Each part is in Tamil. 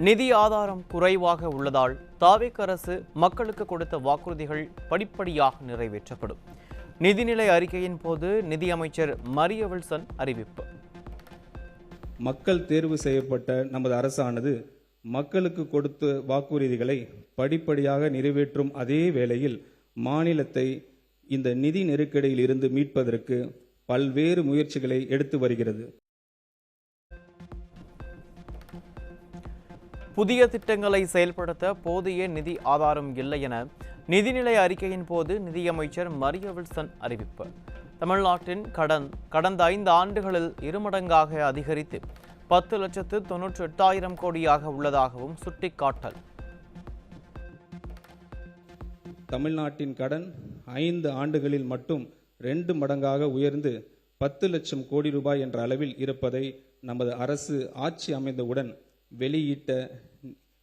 நிதி ஆதாரம் குறைவாக உள்ளதால் தாவேக் அரசு மக்களுக்கு கொடுத்த வாக்குறுதிகள் படிப்படியாக நிறைவேற்றப்படும். நிதிநிலை அறிக்கையின் போது நிதியமைச்சர் மரிய வில்சன் அறிவிப்பு. மக்கள் தேர்வு செய்யப்பட்ட நமது அரசானது மக்களுக்கு கொடுத்த வாக்குறுதிகளை படிப்படியாக நிறைவேற்றும் அதே வேளையில் மாநிலத்தை இந்த நிதி நெருக்கடியில் இருந்து மீட்பதற்கு பல்வேறு முயற்சிகளை எடுத்து வருகிறது. புதிய திட்டங்களை செயல்படுத்த போதிய நிதி ஆதாரம் இல்லை என நிதிநிலை அறிக்கையின் போது நிதியமைச்சர் மரிய வில்சன் அறிவிப்பு. தமிழ்நாட்டின் கடந்த 5 ஆண்டுகளில் இருமடங்காக அதிகரித்து 10,98,000 கோடியாக உள்ளதாகவும் சுட்டிக்காட்டல். தமிழ்நாட்டின் கடன் 5 ஆண்டுகளில் மட்டும் 2 மடங்காக உயர்ந்து 10 லட்சம் கோடி ரூபாய் என்ற அளவில் இருப்பதை நமது அரசு ஆட்சி அமைந்தவுடன் வெளியிட்ட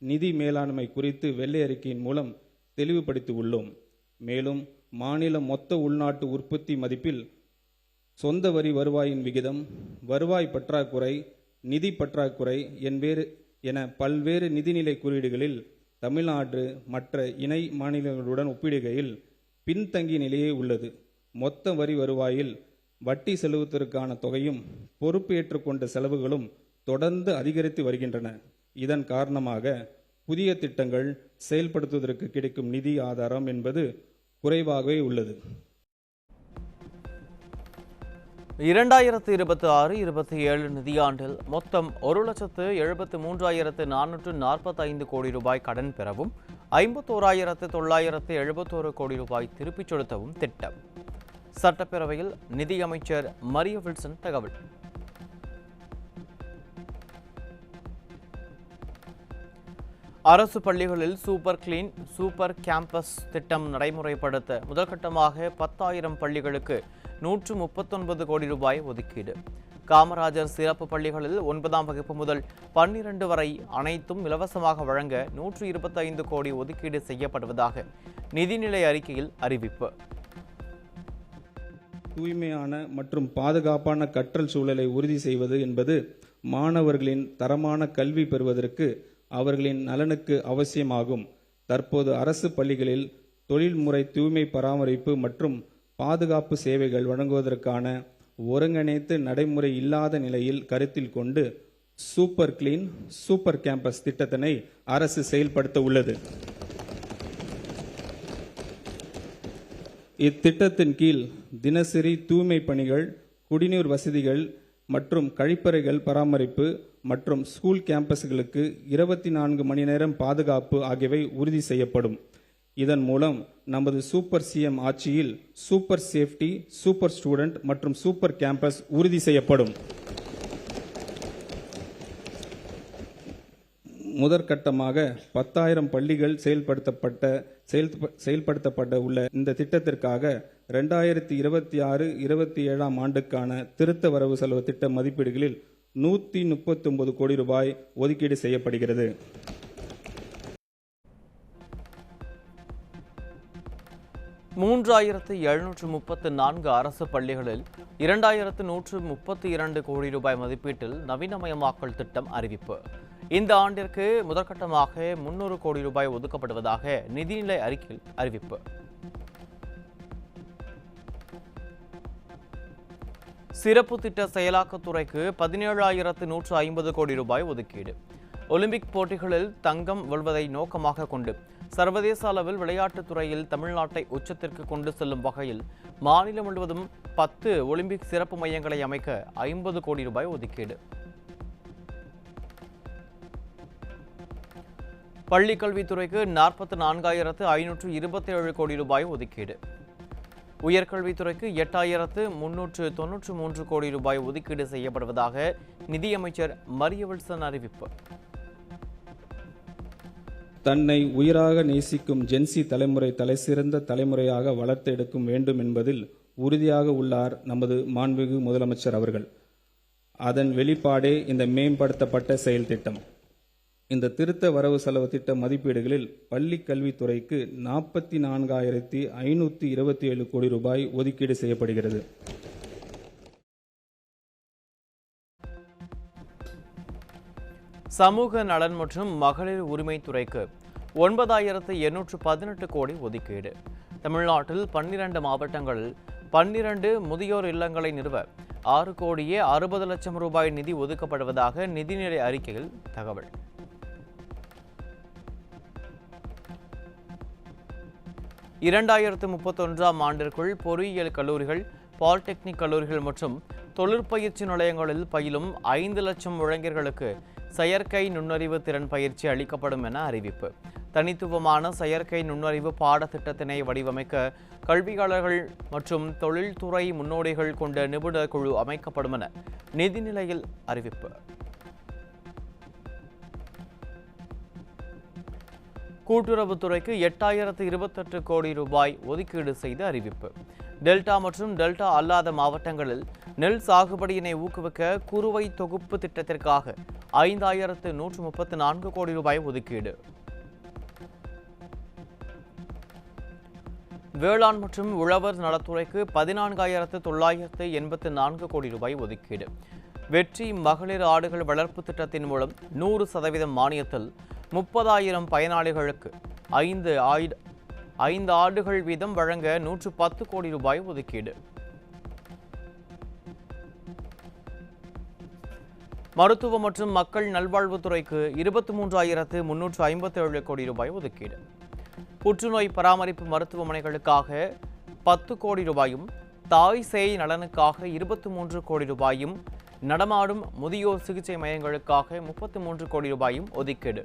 நிதி மேலாண்மை குறித்து வெள்ளை அறிக்கையின் மூலம் தெளிவுபடுத்தி உள்ளோம். மேலும் மாநில மொத்த உள்நாட்டு உற்பத்தி மதிப்பில் சொந்த வரி வருவாயின் விகிதம், வருவாய் பற்றாக்குறை, நிதி பற்றாக்குறை என பல்வேறு நிதிநிலை குறியீடுகளில் தமிழ்நாடு மற்ற இணை மாநிலங்களுடன் ஒப்பிடுகையில் பின்தங்கிய நிலையே உள்ளது. மொத்த வரி வருவாயில் வட்டி செலுத்துவதற்கான தொகையும் பொறுப்பு ஏற்றுக்கொண்ட செலவுகளும் தொடர்ந்து அதிகரித்து வருகின்றன. இதன் காரணமாக புதிய திட்டங்கள் செயல்படுத்துவதற்கு கிடைக்கும் நிதி ஆதாரம் என்பது குறைவாகவே உள்ளது. 2026-27 நிதியாண்டில் மொத்தம் 1,73,445 கோடி ரூபாய் கடன் பெறவும் 51,971 கோடி ரூபாய் திருப்பிச் செலுத்தவும் திட்டம். சட்டப்பேரவையில் நிதியமைச்சர் மரிய வில்சன் தகவல். அரசு பள்ளிகளில் சூப்பர் கிளீன் சூப்பர் கேம்பஸ் திட்டம் நடைமுறைப்படுத்த முதற்கட்டமாக 10,000 பள்ளிகளுக்கு 139 கோடி ரூபாய் ஒதுக்கீடு. காமராஜர் சிறப்பு பள்ளிகளில் 9ஆம் வகுப்பு முதல் 12 வரை அனைத்தும் இலவசமாக வழங்க 125 கோடி ஒதுக்கீடு செய்யப்படுவதாக நிதிநிலை அறிக்கையில் அறிவிப்பு. தூய்மையான மற்றும் பாதுகாப்பான கற்றல் சூழலை உறுதி செய்வது என்பது மாணவர்களின் தரமான கல்வி பெறுவதற்கு அவர்களின் நலனுக்கு அவசியமாகும். தற்போது அரசு பள்ளிகளில் தொழில்முறை தூய்மை பராமரிப்பு மற்றும் பாதுகாப்பு சேவைகள் வழங்குவதற்கான ஒருங்கிணைத்து நடைமுறை இல்லாத நிலையில் கருத்தில் கொண்டு சூப்பர் கிளீன் சூப்பர் கேம்பஸ் திட்டத்தினை அரசு செயல்படுத்த உள்ளது. இத்திட்டத்தின் கீழ் தினசரி தூய்மை பணிகள், குடிநீர் வசதிகள் மற்றும் கழிப்பறைகள் பராமரிப்பு மற்றும் ஸ்கூல் கேம்பஸ்களுக்கு 24 மணி நேரம் பாதுகாப்பு ஆகியவை உறுதி செய்யப்படும். இதன் மூலம் நமது சூப்பர் சிஎம் ஆட்சியில் சூப்பர் சேஃப்டி, சூப்பர் ஸ்டூடெண்ட் மற்றும் சூப்பர் கேம்பஸ் உறுதி செய்யப்படும். முதற்கட்டமாக 10,000 பள்ளிகள் செயல்படுத்தப்பட உள்ள இந்த திட்டத்திற்காக 2026-27 ஆண்டுக்கான திருத்த வரவு செலவு திட்ட மதிப்பீடுகளில் 139 கோடி ரூபாய் ஒதுக்கீடு செய்யப்படுகிறது. $3,734 அரசு பள்ளிகளில் 2,132 கோடி ரூபாய் மதிப்பீட்டில் நவீனமயமாக்கல் திட்டம் அறிவிப்பு. இந்த ஆண்டிற்கு முதற்கட்டமாக 300 கோடி ரூபாய் ஒதுக்கப்படுவதாக நிதிநிலை அறிக்கையில் அறிவிப்பு. சிறப்பு திட்ட செயலாக்கத்துறைக்கு 17,150 கோடி ரூபாய் ஒதுக்கீடு. ஒலிம்பிக் போட்டிகளில் தங்கம் வெல்வதை நோக்கமாக கொண்டு சர்வதேச அளவில் விளையாட்டுத் துறையில் தமிழ்நாட்டை உச்சத்திற்கு கொண்டு செல்லும் வகையில் மாநிலம் முழுவதும் 10 ஒலிம்பிக் சிறப்பு மையங்களை அமைக்க 50 கோடி ரூபாய் ஒதுக்கீடு. பள்ளிக்கல்வித்துறைக்கு 44,527 கோடி ரூபாய் ஒதுக்கீடு. உயர்கல்வித்துறைக்கு 8,393 கோடி ரூபாய் ஒதுக்கீடு செய்யப்படுவதாக நிதியமைச்சர் மரிய வில்சன் அறிவிப்பு. தன்னை உயிராக நேசிக்கும் ஜென்சி தலைமுறை தலைசிறந்த தலைமுறையாக வளர்த்தெடுக்கும் வேண்டும் என்பதில் உறுதியாக உள்ளார் நமது மாண்புமிகு முதலமைச்சர் அவர்கள். அதன் வெளிப்பாடே இந்த மேம்படுத்தப்பட்ட செயல் திட்டம். இந்த திருத்த வரவு செலவு திட்ட மதிப்பீடுகளில் பள்ளி கல்வித்துறைக்கு 44,527 கோடி ரூபாய் ஒதுக்கீடு செய்யப்படுகிறது. சமூக நலன் மற்றும் மகளிர் உரிமை துறைக்கு 9,818 கோடி ஒதுக்கீடு. தமிழ்நாட்டில் 12 மாவட்டங்களில் 12 முதியோர் இல்லங்களை நிறுவ 6 கோடியே 60 லட்சம் ரூபாய் நிதி ஒதுக்கப்படுவதாக நிதிநிலை அறிக்கையில் தகவல். இரண்டாயிரத்து 31ஆம் ஆண்டிற்குள் பொறியியல் கல்லூரிகள், பாலிடெக்னிக் கல்லூரிகள் மற்றும் தொழிற்பயிற்சி நிலையங்களில் பயிலும் 5 லட்சம் இளைஞர்களுக்கு செயற்கை நுண்ணறிவு திறன் பயிற்சி அளிக்கப்படும் என அறிவிப்பு. தனித்துவமான செயற்கை நுண்ணறிவு பாடத்திட்டத்தினை வடிவமைக்க கல்வியாளர்கள் மற்றும் தொழில்துறை முன்னோடிகள் கொண்ட நிபுணர் குழு அமைக்கப்படும் என நிதிநிலையில் அறிவிப்பு. கூட்டுறவுத்துறைக்கு 8,028 கோடி ரூபாய் ஒதுக்கீடு செய்து அறிவிப்பு. டெல்டா மற்றும் டெல்டா அல்லாத மாவட்டங்களில் நெல் சாகுபடியினை ஊக்குவிக்க குறுவை தொகுப்பு திட்டத்திற்காக 5,134 கோடி ரூபாய் ஒதுக்கீடு. வேளாண் மற்றும் உழவர் நலத்துறைக்கு 14,984 கோடி ரூபாய் ஒதுக்கீடு. வெற்றி மகளிர் ஆடுகள் வளர்ப்பு திட்டத்தின் மூலம் 100% மானியத்தில் 30,000 பயனாளிகளுக்கு 5 ஆடுகள் வீதம் வழங்க 110 கோடி ரூபாய் ஒதுக்கீடு. மருத்துவ மற்றும் மக்கள் நல்வாழ்வுத்துறைக்கு 23,357 கோடி ரூபாய் ஒதுக்கீடு. புற்றுநோய் பராமரிப்பு மருத்துவமனைகளுக்காக 10 கோடி ரூபாயும், தாய் சேய் நலனுக்காக 23 கோடி ரூபாயும், நடமாடும் முதியோர் சிகிச்சை மையங்களுக்காக 33 கோடி ரூபாயும் ஒதுக்கீடு.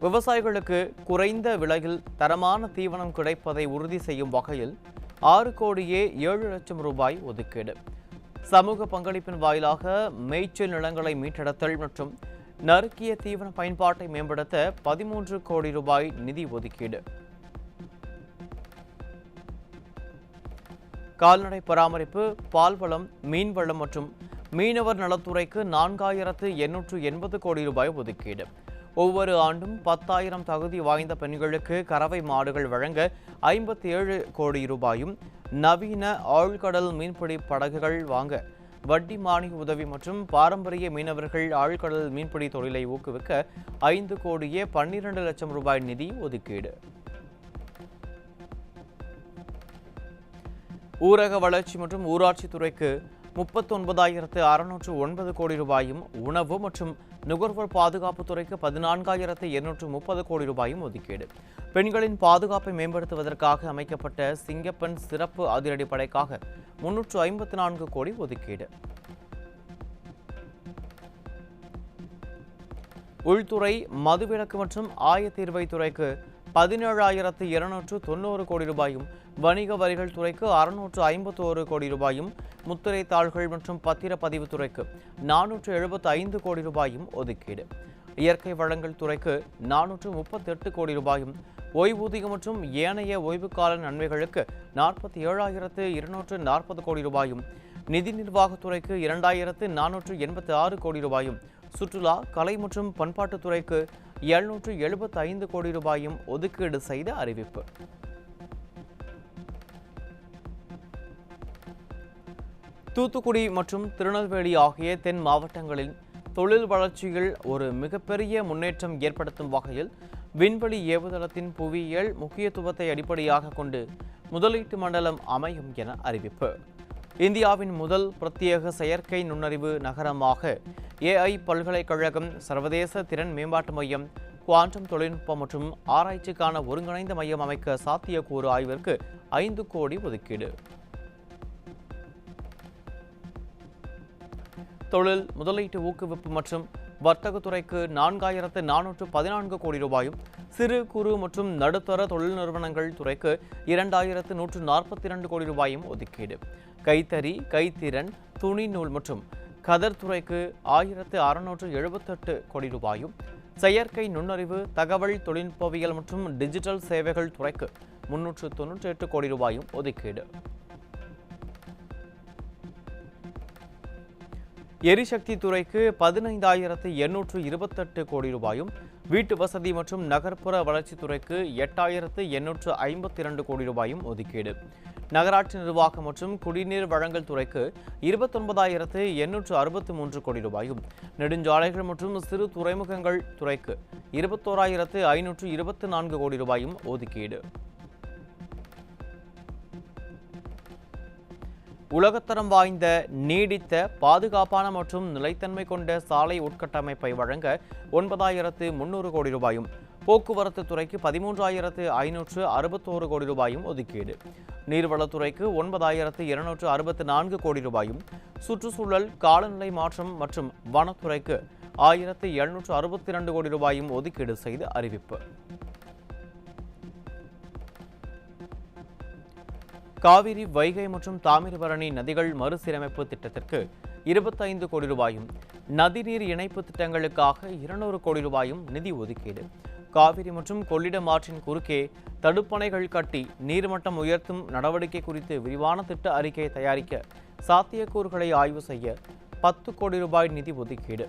விவசாயிகளுக்கு குறைந்த விலையில் தரமான தீவனம் கிடைப்பதை உறுதி செய்யும் வகையில் 6 கோடியே 7 லட்சம் ரூபாய் ஒதுக்கீடு. சமூக பங்களிப்பின் வாயிலாக மேய்ச்சல் நிலங்களை மீட்டெடுத்தல் மற்றும் நறுக்கிய தீவன பயன்பாட்டை மேம்படுத்த 13 கோடி ரூபாய் நிதி ஒதுக்கீடு. கால்நடை பராமரிப்பு, பால்வளம், மீன்வளம் மற்றும் மீனவர் நலத்துறைக்கு 4,880 கோடி ரூபாய் ஒதுக்கீடு. ஒவ்வொரு ஆண்டும் 10,000 தகுதி வாய்ந்த பெண்களுக்கு கறவை மாடுகள் வழங்க 57 கோடி ரூபாயும், நவீன ஆழ்கடல் மீன்பிடி படகுகள் வாங்க வட்டி மானிய உதவி மற்றும் பாரம்பரிய மீனவர்கள் ஆழ்கடல் மீன்பிடி தொழிலை ஊக்குவிக்க 5 கோடியே 12 லட்சம் ரூபாய் நிதி ஒதுக்கீடு. ஊரக வளர்ச்சி மற்றும் ஊராட்சி துறைக்கு 39,609 கோடி ரூபாயும், உணவு மற்றும் நுகர்வோர் பாதுகாப்பு துறைக்கு 14,230 கோடி ரூபாயும் ஒதுக்கீடு. பெண்களின் பாதுகாப்பை மேம்படுத்துவதற்காக அமைக்கப்பட்ட சிங்கப்பெண் சிறப்பு அதிரடிப்படைக்காக 354 கோடி ஒதுக்கீடு. உள்துறை, மதுவிலக்கு மற்றும் ஆயத்தீர்வை துறைக்கு 17,290 கோடி ரூபாயும், வணிக வரிகள் துறைக்கு 651 கோடி ரூபாயும், முத்திரை தாள்கள் மற்றும் பத்திரப்பதிவு துறைக்கு 475 கோடி ரூபாயும் ஒதுக்கீடு. இயற்கை வளங்கள் துறைக்கு 438 கோடி ரூபாயும், ஓய்வூதியம் மற்றும் ஏனைய ஓய்வுகால நன்மைகளுக்கு 47,240 கோடி ரூபாயும், நிதி நிர்வாகத்துறைக்கு 2,486 கோடி ரூபாயும், சுற்றுலா, கலை மற்றும் பண்பாட்டுத்துறைக்கு 775 கோடி ரூபாயும் ஒதுக்கீடு செய்த அறிவிப்பு. தூத்துக்குடி மற்றும் திருநெல்வேலி ஆகிய தென் மாவட்டங்களில் தொழில் வளர்ச்சியில் ஒரு மிகப்பெரிய முன்னேற்றம் ஏற்படுத்தும் வகையில் விண்வெளி ஏவுதளத்தின் புவியியல் முக்கியத்துவத்தை அடிப்படையாக கொண்டு முதலீட்டு மண்டலம் அமையும் என அறிவிப்பு. இந்தியாவின் முதல் பிரத்யேக செயற்கை நுண்ணறிவு நகரமாக AI பல்கலைக்கழகம், சர்வதேச திறன் மேம்பாட்டு மையம், குவாண்டம் தொழில்நுட்பம் மற்றும் ஆராய்ச்சிக்கான ஒருங்கிணைந்த மையம் அமைக்க சாத்தியக்கூறு ஆய்விற்கு 5 கோடி ஒதுக்கீடு. தொழில் முதலீட்டு ஊக்குவிப்பு மற்றும் வர்த்தகத்துறைக்கு 4,414 கோடி ரூபாயும், சிறு குறு மற்றும் நடுத்தர தொழில் நிறுவனங்கள் துறைக்கு 2,142 கோடி ரூபாயும் ஒதுக்கீடு. கைத்தறி, கைத்திறன், துணி நூல் மற்றும் கதர் துறைக்கு 1,678 கோடி ரூபாயும், செயற்கை நுண்ணறிவு, தகவல் தொழில்நுட்பவியல் மற்றும் டிஜிட்டல் சேவைகள் துறைக்கு 398 கோடி ரூபாயும் ஒதுக்கீடு. எரிசக்தி துறைக்கு 15,828 கோடி ரூபாயும், வீட்டு வசதி மற்றும் நகர்ப்புற வளர்ச்சித்துறைக்கு 8,852 கோடி ரூபாயும் ஒதுக்கீடு. நகராட்சி நிர்வாகம் மற்றும் குடிநீர் வழங்கல் துறைக்கு 29,863 கோடி ரூபாயும், நெடுஞ்சாலைகள் மற்றும் சிறு துறைமுகங்கள் துறைக்கு 21,524 கோடி ரூபாயும் ஒதுக்கீடு. உலகத்தரம் வாய்ந்த நீடித்த பாதுகாப்பான மற்றும் நிலைத்தன்மை கொண்ட சாலை உட்கட்டமைப்பை வழங்க 9,300 கோடி ரூபாயும், போக்குவரத்து துறைக்கு 13,561 கோடி ரூபாயும் ஒதுக்கீடு. நீர்வளத்துறைக்கு 9,264 கோடி ரூபாயும், சுற்றுச்சூழல், காலநிலை மாற்றம் மற்றும் வனத்துறைக்கு 1,762 கோடி ரூபாயும் ஒதுக்கீடு செய்து அறிவிப்பு. காவிரி, வைகை மற்றும் தாமிரபரணி நதிகள் மறுசீரமைப்பு திட்டத்திற்கு 25 கோடி ரூபாயும், நதிநீர் இணைப்பு திட்டங்களுக்காக 200 கோடி ரூபாயும் நிதி ஒதுக்கீடு. காவிரி மற்றும் கொள்ளிடம் ஆற்றின் குறுக்கே தடுப்பணைகள் கட்டி நீர்மட்டம் உயர்த்தும் நடவடிக்கை குறித்து விரிவான திட்ட அறிக்கை தயாரிக்க சாத்தியக்கூறுகளை ஆய்வு செய்ய 10 கோடி ரூபாய் நிதி ஒதுக்கீடு.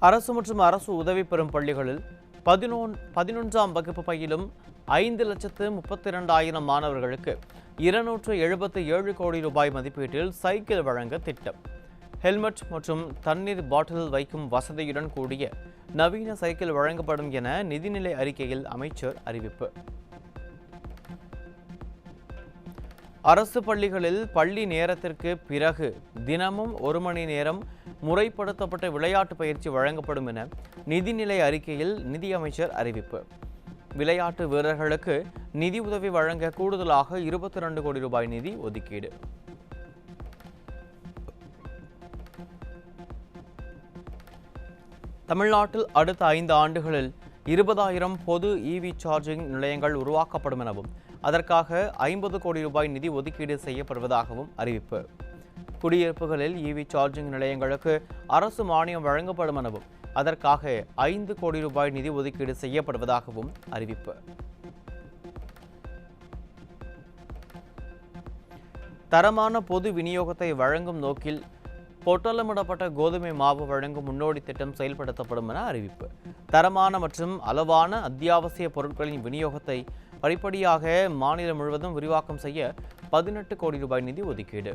அரசு மற்றும் அரசு உதவி பெறும் பள்ளிகளில் 11ஆம் வகுப்பு பயிலும் 5,32,000 மாணவர்களுக்கு 277 கோடி ரூபாய் மதிப்பீட்டில் சைக்கிள் வழங்க திட்டம். ஹெல்மெட் மற்றும் தண்ணீர் பாட்டில் வைக்கும் வசதியுடன் கூடிய நவீன சைக்கிள் வழங்கப்படும் என நிதிநிலை அறிக்கையில் அமைச்சர் அறிவிப்பு. அரசு பள்ளிகளில் பள்ளி நேரத்திற்கு பிறகு தினமும் 1 மணி நேரம் முறைப்படுத்தப்பட்ட விளையாட்டு பயிற்சி வழங்கப்படும் என நிதிநிலை அறிக்கையில் நிதியமைச்சர் அறிவிப்பு. விளையாட்டு வீரர்களுக்கு நிதி உதவி வழங்க கூடுதலாக 22 கோடி ரூபாய் நிதி ஒதுக்கீடு. தமிழ்நாட்டில் அடுத்த 5 ஆண்டுகளில் 20,000 பொது EV சார்ஜிங் நிலையங்கள் உருவாக்கப்படும் எனவும் அதற்காக 50 கோடி ரூபாய் நிதி ஒதுக்கீடு செய்யப்படுவதாகவும் அறிவிப்பு. குடியிருப்புகளில் EV சார்ஜிங் நிலையங்களுக்கு அரசு மானியம் வழங்கப்படும் எனவும் அதற்காக 5 கோடி ரூபாய் நிதி ஒதுக்கீடு செய்யப்படுவதாகவும் அறிவிப்பு. தரமான பொது விநியோகத்தை வழங்கும் நோக்கில் பொட்டலமிடப்பட்ட கோதுமை மாவு வழங்கும் முன்னோடி திட்டம் செயல்படுத்தப்படும் என அறிவிப்பு. தரமான மற்றும் அளவான அத்தியாவசிய பொருட்களின் விநியோகத்தை படிப்படியாக மாநிலம் முழுவதும் விரிவாக்கம் செய்ய 18 கோடி ரூபாய் நிதி ஒதுக்கீடு.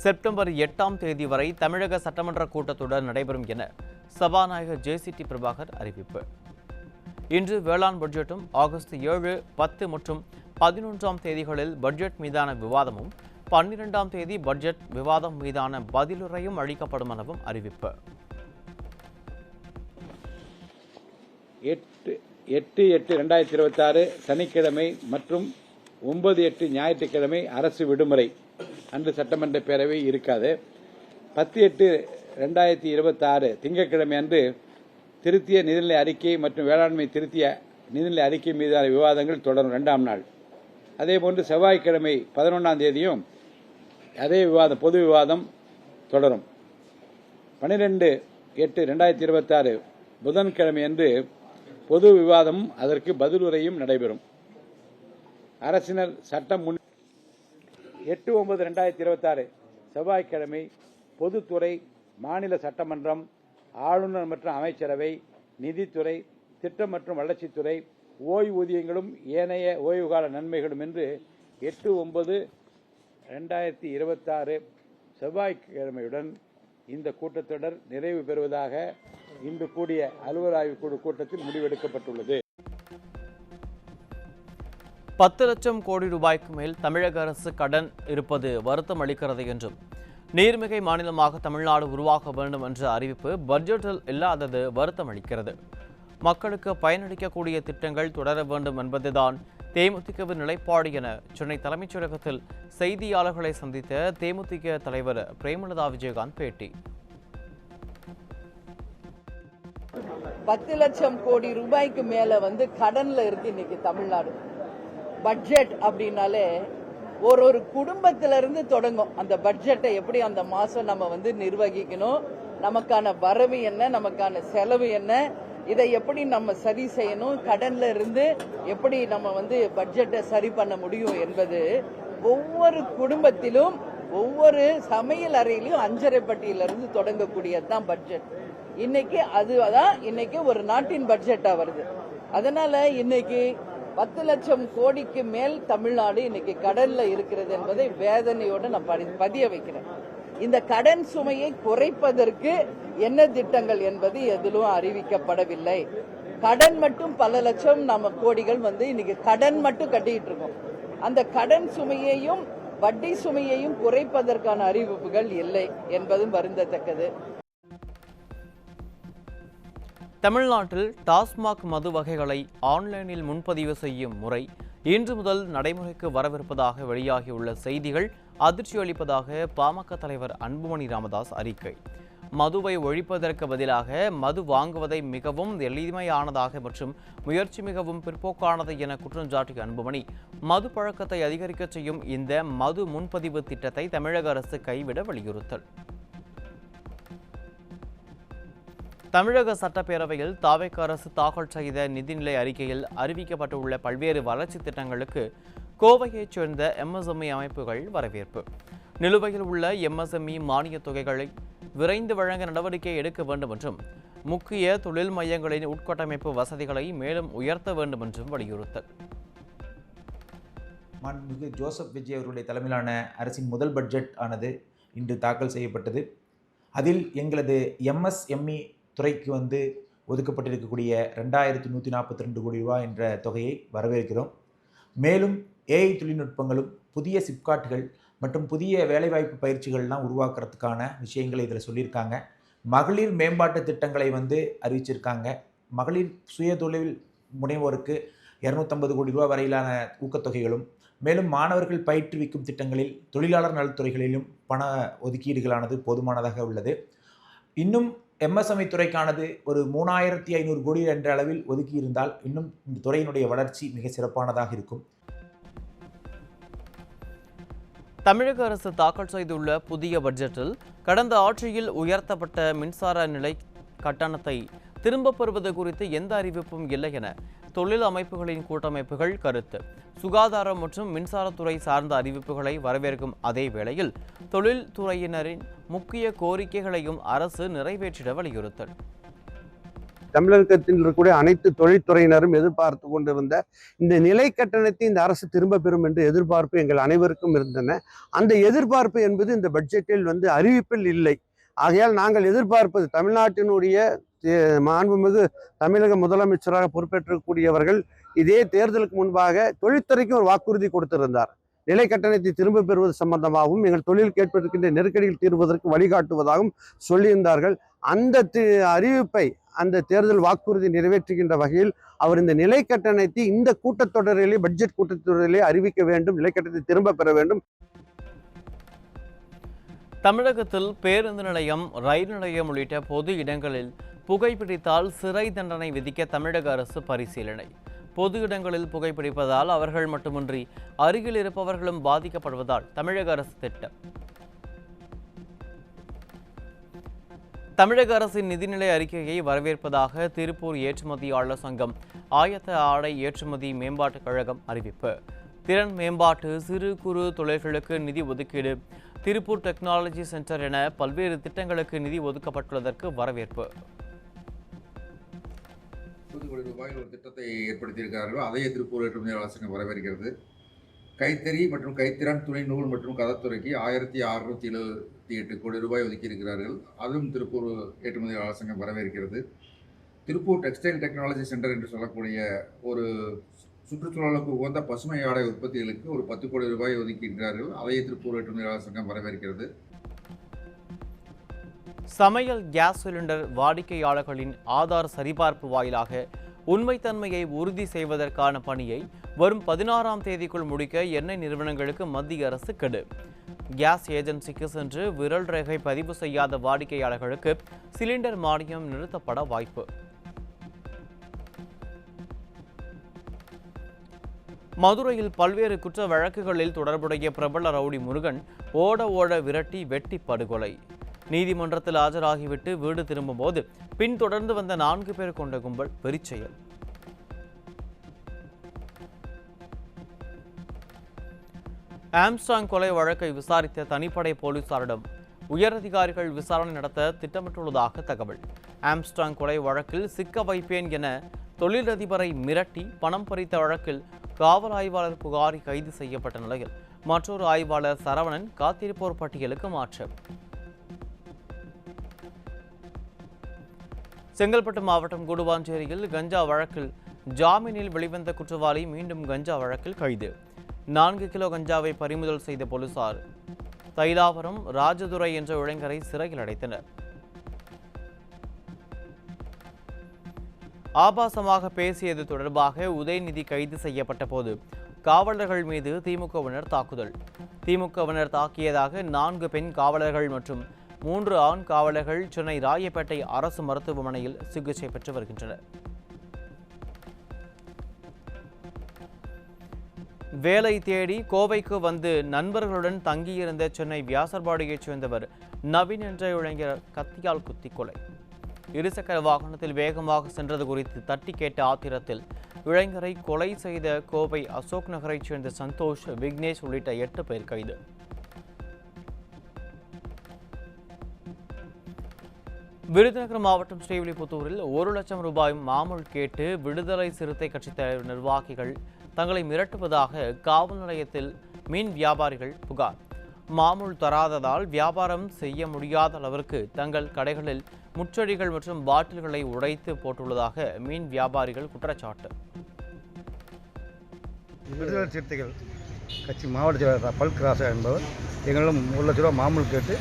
செப்டம்பர் 8ஆம் தேதி வரை தமிழக சட்டமன்ற கூட்டத்தொடர் நடைபெறும் என சபாநாயகர் JCT பிரபாகர் அறிவிப்பு. இன்று வேளாண் பட்ஜெட்டும், ஆகஸ்ட் 7, 10 மற்றும் 11ஆம் தேதிகளில் பட்ஜெட் மீதான விவாதமும், 12ஆம் தேதி பட்ஜெட் விவாதம் மீதான பதிலுரையும் அளிக்கப்படும் எனவும் அறிவிப்பு. 8/8/2026 சனிக்கிழமை மற்றும் 9/8 ஞாயிற்றுக்கிழமை அரசு விடுமுறை அன்று சட்டமன்ற பேரவை இருக்காது. 10/8/2026 திங்கட்கிழமை அன்று திருத்திய நிதிநிலை அறிக்கை மற்றும் வேளாண்மை திருத்திய நிதிநிலை அறிக்கை மீதான விவாதங்கள் தொடரும் 2ஆம் நாள். அதேபோன்று செவ்வாய்க்கிழமை 11ஆம் தேதியும் அதே விவாதம், பொது விவாதம் தொடரும். 12/8/2026 புதன்கிழமை அன்று பொது விவாதமும் அதற்கு பதிலுரையும் நடைபெறும். அரசினர் சட்டம் 8/9/2026 செவ்வாய்க்கிழமை பொதுத்துறை, மாநில சட்டமன்றம், ஆளுநர் மற்றும் அமைச்சரவை, நிதித்துறை, திட்டம் மற்றும் வளர்ச்சித்துறை, ஓய்வூதியங்களும் ஏனைய ஓய்வுகால நன்மைகளும் என்று 8/9/2026 செவ்வாய்க்கிழமையுடன் இந்த கூட்டத்தொடர் நிறைவு பெறுவதாக இன்று கூடிய அலுவல் ஆய்வுக் குழு கூட்டத்தில் முடிவெடுக்கப்பட்டுள்ளது. 10 லட்சம் கோடி ரூபாய்க்கு மேல் தமிழக அரசு கடன் இருப்பது வருத்தம் அளிக்கிறது என்றும், நீர்மிகை மாநிலமாக தமிழ்நாடு உருவாக வேண்டும் என்ற அறிவிப்பு பட்ஜெட்டில் இல்லாதது வருத்தம் அளிக்கிறது. மக்களுக்கு பயனளிக்கக்கூடிய திட்டங்கள் தொடர வேண்டும் என்பதுதான் தேமுதிகவின் நிலைப்பாடு என சென்னை தலைமைச் செயலகத்தில் செய்தியாளர்களை சந்தித்த தேமுதிக தலைவர் பிரேமலதா விஜயகாந்த் பேட்டி. 10 லட்சம் கோடி ரூபாய்க்கு மேல கடன்ல இருக்கு இன்னைக்கு தமிழ்நாடு. பட்ஜெட் அப்படின்னாலே ஒரு குடும்பத்திலிருந்து தொடங்கும். அந்த பட்ஜெட்டை எப்படி அந்த மாசம் நம்ம நிர்வகிக்கணும், நமக்கான வரவு என்ன, நமக்கான செலவு என்ன, இதை எப்படி நம்ம சரி செய்யணும், கடன்ல இருந்து எப்படி நம்ம வந்து பட்ஜெட்டை சரி பண்ண முடியும் என்பது ஒவ்வொரு குடும்பத்திலும் ஒவ்வொரு சமையல் அறையிலும் அஞ்சரை பட்டியிலிருந்து தொடங்கக்கூடியதுதான் பட்ஜெட். இன்னைக்கு அதுதான் இன்னைக்கு ஒரு நாட்டின் பட்ஜெட்டா வருது. அதனால இன்னைக்கு 10 லட்சம் கோடிக்கு மேல் தமிழ்நாடு இன்னைக்கு கடன்ல இருக்கிறது என்பதை வேதனையோடு நான் பதிய வைக்கிறேன். இந்த கடன் சுமையை குறைப்பதற்கு என்ன திட்டங்கள் என்பது எதிலும் அறிவிக்கப்படவில்லை. கடன் மட்டும் பல லட்சம் நம்ம கோடிகள் வந்து இன்னைக்கு கடன் மட்டும் கட்டிட்டு இருக்கோம். அந்த கடன் சுமையையும் வட்டி சுமையையும் குறைப்பதற்கான அறிவிப்புகள் இல்லை என்பதும் வருந்தத்தக்கது. தமிழ்நாட்டில் டாஸ்மாக் மது வகைகளை ஆன்லைனில் முன்பதிவு செய்யும் முறை இன்று முதல் நடைமுறைக்கு வரவிருப்பதாக வெளியாகியுள்ள செய்திகள் அதிர்ச்சி அளிப்பதாக பாமக தலைவர் அன்புமணி ராமதாஸ் அறிக்கை. மதுவை ஒழிப்பதற்கு பதிலாக மது வாங்குவதை மிகவும் எளிமையானதாக மற்றும் முயற்சி மிகவும் பிற்போக்கானது என குற்றம் சாட்டிய அன்புமணி, மது பழக்கத்தை அதிகரிக்க செய்யும் இந்த மது முன்பதிவு திட்டத்தை தமிழக அரசு கைவிட வலியுறுத்தல். தமிழக சட்டப்பேரவையில் தாவேக அரசு தாக்கல் செய்த நிதிநிலை அறிக்கையில் அறிவிக்கப்பட்டுள்ள பல்வேறு வளர்ச்சி திட்டங்களுக்கு கோவையைச் சேர்ந்த எம்எஸ்எம்இ அமைப்புகள் வரவேற்பு. நிலுவையில் உள்ள எம்எஸ்எம்இ மானியத் தொகைகளை விரைந்து வழங்க நடவடிக்கை எடுக்க வேண்டும் என்றும் முக்கிய தொழில் மையங்களின் உட்கட்டமைப்பு வசதிகளை மேலும் உயர்த்த வேண்டும் என்றும் வலியுறுத்தல். மாண்புமிகு ஜோசப் விஜய் அவர்களுடைய தலைமையிலான அரசின் முதல் பட்ஜெட் ஆனது இன்று தாக்கல் செய்யப்பட்டது. அதில் எங்களது எம்எஸ்எம்இ துறைக்கு ஒதுக்கப்பட்டிருக்கக்கூடிய 2142 கோடி ரூபாய் என்ற தொகையை வரவேற்கிறோம். மேலும் ஏஐ தொழில்நுட்பங்களும் புதிய சிப்காட்டுகள் மற்றும் புதிய வேலைவாய்ப்பு பயிற்சிகள்லாம் உருவாக்குறதுக்கான விஷயங்களை இதில் சொல்லியிருக்காங்க. மகளிர் மேம்பாட்டு திட்டங்களை அறிவிச்சிருக்காங்க. மகளிர் சுய தொழில் முனைவோருக்கு 250 கோடி ரூபாய் வரையிலான ஊக்கத்தொகைகளும், மேலும் மாணவர்கள் பயிற்றுவிக்கும் திட்டங்களில் தொழிலாளர் நலத்துறைகளிலும் பண ஒதுக்கீடுகளானது போதுமானதாக உள்ளது. இன்னும் எம்எஸ்எம்இ துறைக்கானது ஒரு 3500 கோடி என்ற அளவில் ஒதுக்கியிருந்தால் இன்னும் இந்த துறையினுடைய வளர்ச்சி மிக சிறப்பானதாக இருக்கும். தமிழக அரசு தாக்கல் செய்துள்ள புதிய பட்ஜெட்டில் கடந்த ஆட்சியில் உயர்த்தப்பட்ட மின்சார நிலை கட்டணத்தை திரும்பப் பெறுவது குறித்து எந்த அறிவிப்பும் இல்லை என தொழில் அமைப்புகளின் கூட்டமைப்புகள் கருத்து. சுகாதாரம் மற்றும் மின்சாரத்துறை சார்ந்த அறிவிப்புகளை வரவேற்கும் அதே வேளையில் தொழில்துறையினரின் முக்கிய கோரிக்கைகளையும் அரசு நிறைவேற்றிட வலியுறுத்தல். தமிழகத்தில் இருக்கக்கூடிய அனைத்து தொழில்துறையினரும் எதிர்பார்த்து கொண்டிருந்த இந்த நிலை கட்டணத்தை இந்த அரசு திரும்ப பெறும் என்று எதிர்பார்ப்பு எங்கள் அனைவருக்கும் இருந்தன. அந்த எதிர்பார்ப்பு என்பது இந்த பட்ஜெட்டில் அறிவிப்பில் இல்லை. ஆகையால் நாங்கள் எதிர்பார்ப்பது தமிழ்நாட்டினுடைய மாண்புமிகு தமிழக முதலமைச்சராக பொறுப்பேற்றக்கூடியவர்கள் இதே தேர்தலுக்கு முன்பாக தொழில்துறைக்கு ஒரு வாக்குறுதி கொடுத்திருந்தார். நிலை கட்டணத்தை திரும்ப பெறுவது சம்பந்தமாகவும் எங்கள் தொழில் கேட்பதற்கின்ற நெருக்கடியில் தீர்வதற்கு வழிகாட்டுவதாகவும் சொல்லியிருந்தார்கள். அந்த அறிவிப்பை அந்த தேர்தல் வாக்குறுதி நிறைவேற்றுகின்ற வகையில் அவர் இந்த நிலை கட்டணத்தை இந்த கூட்டத்தொடரிலே பட்ஜெட் கூட்டத்தொடரிலே அறிவிக்க வேண்டும். நிலை கட்டணத்தை திரும்ப பெற வேண்டும். தமிழகத்தில் பேருந்து நிலையம், ரயில் நிலையம் உள்ளிட்ட பொது இடங்களில் புகைப்பிடித்தால் சிறை தண்டனை விதிக்க தமிழக அரசு பரிசீலனை. பொது இடங்களில் புகைப்பிடிப்பதால் அவர்கள் மட்டுமின்றி அருகில் இருப்பவர்களும் பாதிக்கப்படுவதால் தமிழக அரசு திட்டம். தமிழக அரசின் நிதிநிலை அறிக்கையை வரவேற்பதாக திருப்பூர் ஏற்றுமதியாளர் சங்கம் ஆயத்த ஆடை ஏற்றுமதி மேம்பாட்டுக் கழகம் அறிவிப்பு. திறன் மேம்பாட்டு, சிறு குறு தொழில்களுக்கு நிதி ஒதுக்கீடு, திருப்பூர் டெக்னாலஜி சென்டர் என பல்வேறு திட்டங்களுக்கு நிதி ஒதுக்கப்பட்டுள்ளதற்கு வரவேற்பு. 30 கோடி ரூபாயில் ஒரு திட்டத்தை ஏற்படுத்தியிருக்கிறார்கள். அதையே திருப்பூர் ஏற்றுமதியாளர் சங்கம் வரவேற்கிறது. கைத்தறி மற்றும் கைத்திறன், துணி நூல் மற்றும் கதத்துறைக்கு 1678 கோடி ரூபாய் ஒதுக்கியிருக்கிறார்கள். அதுவும் திருப்பூர் ஏற்றுமதியாளர் சங்கம் வரவேற்கிறது. திருப்பூர் டெக்ஸ்டைல் டெக்னாலஜி சென்டர் என்று சொல்லக்கூடிய ஒரு சுற்றுச்சூழலுக்கு உகந்த பசுமை ஆடை உற்பத்திகளுக்கு ஒரு 10 கோடி ரூபாய் ஒதுக்கியிருக்கிறார்கள். அதையே திருப்பூர் ஏற்றுமதியாளர் சங்கம் வரவேற்கிறது. சமையல் கேஸ் சிலிண்டர் வாடிக்கையாளர்களின் ஆதார் சரிபார்ப்பு வாயிலாக உண்மைத்தன்மையை உறுதி செய்வதற்கான பணியை வரும் 16ஆம் தேதிக்குள் முடிக்க எண்ணெய் நிறுவனங்களுக்கு மத்திய அரசு கெடு. கேஸ் ஏஜென்சிக்கு சென்று விரல் ரேகை பதிவு செய்யாத வாடிக்கையாளர்களுக்கு சிலிண்டர் மானியம் நிறுத்தப்பட வாய்ப்பு. மதுரையில் பல்வேறு குற்ற வழக்குகளில் தொடர்புடைய பிரபல ரவுடி முருகன் ஓட விரட்டி வெட்டி படுகொலை. நீதிமன்றத்தில் ஆஜராகிவிட்டு வீடு திரும்பும்போது பின்தொடர்ந்து வந்த 4 பேர் கொண்ட கும்பல் வெறிச்செயல். ஆம்ஸ்ட்ராங் கொலை வழக்கை விசாரித்த தனிப்படை போலீசாரிடம் உயரதிகாரிகள் விசாரணை நடத்த திட்டமிட்டுள்ளதாக தகவல். ஆம்ஸ்ட்ராங் கொலை வழக்கில் சிக்க வைப்பேன் என தொழிலதிபரை மிரட்டி பணம் பறித்த வழக்கில் காவல் ஆய்வாளர் புகாரி கைது செய்யப்பட்ட நிலையில் மற்றொரு ஆய்வாளர் சரவணன் காத்திருப்போர் பட்டியலுக்கு மாற்றம். செங்கல்பட்டு மாவட்டம் கூடுவாஞ்சேரியில் கஞ்சா வழக்கில் ஜாமீனில் வெளிவந்த குற்றவாளி மீண்டும் கஞ்சா வழக்கில் கைது. 4 கிலோ கஞ்சாவை பறிமுதல் செய்த போலீசார் தைலாவரம் ராஜதுரை என்ற இளைஞரை சிறையில் அடைத்தனர். ஆபாசமாக பேசியது தொடர்பாக உதயநிதி கைது செய்யப்பட்ட போது காவலர்கள் மீது திமுகவினர் தாக்குதல். திமுகவினர் தாக்கியதாக 4 பெண் காவலர்கள் மற்றும் 3 ஆண் காவலர்கள் சென்னை ராயப்பேட்டை அரசு மருத்துவமனையில் சிகிச்சை பெற்று வருகின்றனர். வேலை தேடி கோவைக்கு வந்து நண்பர்களுடன் தங்கியிருந்த சென்னை வியாசர்பாடியைச் சேர்ந்தவர் நவீன் என்ற இளைஞர் கத்தியால் குத்தி கொலை. இருசக்கர வாகனத்தில் வேகமாக சென்றது குறித்து தட்டி கேட்ட ஆத்திரத்தில் இளைஞரை கொலை செய்த கோவை அசோக் நகரைச் சேர்ந்த சந்தோஷ், விக்னேஷ் உள்ளிட்ட 8 பேர் கைது. விருதுநகர் மாவட்டம் ஸ்ரீவில்லிபுத்தூரில் 1 லட்சம் ரூபாய் மாமூல் கேட்டு விடுதலை சிறுத்தை கட்சி தலைவர் நிர்வாகிகள் தங்களை மிரட்டுவதாக காவல் நிலையத்தில் மீன் வியாபாரிகள் புகார். மாமூல் தராததால் வியாபாரம் செய்ய முடியாத அளவிற்கு தங்கள் கடைகளில் முச்செடிகள் மற்றும் பாட்டில்களை உடைத்து போட்டுள்ளதாக மீன் வியாபாரிகள் குற்றச்சாட்டு. விடுதலை சிறுத்தைகள் கட்சி மாவட்ட செயலாளர் பல்க் ராசா என்பவர் எங்களிடம் 1 லட்ச ரூபா மாமூல் கேட்டு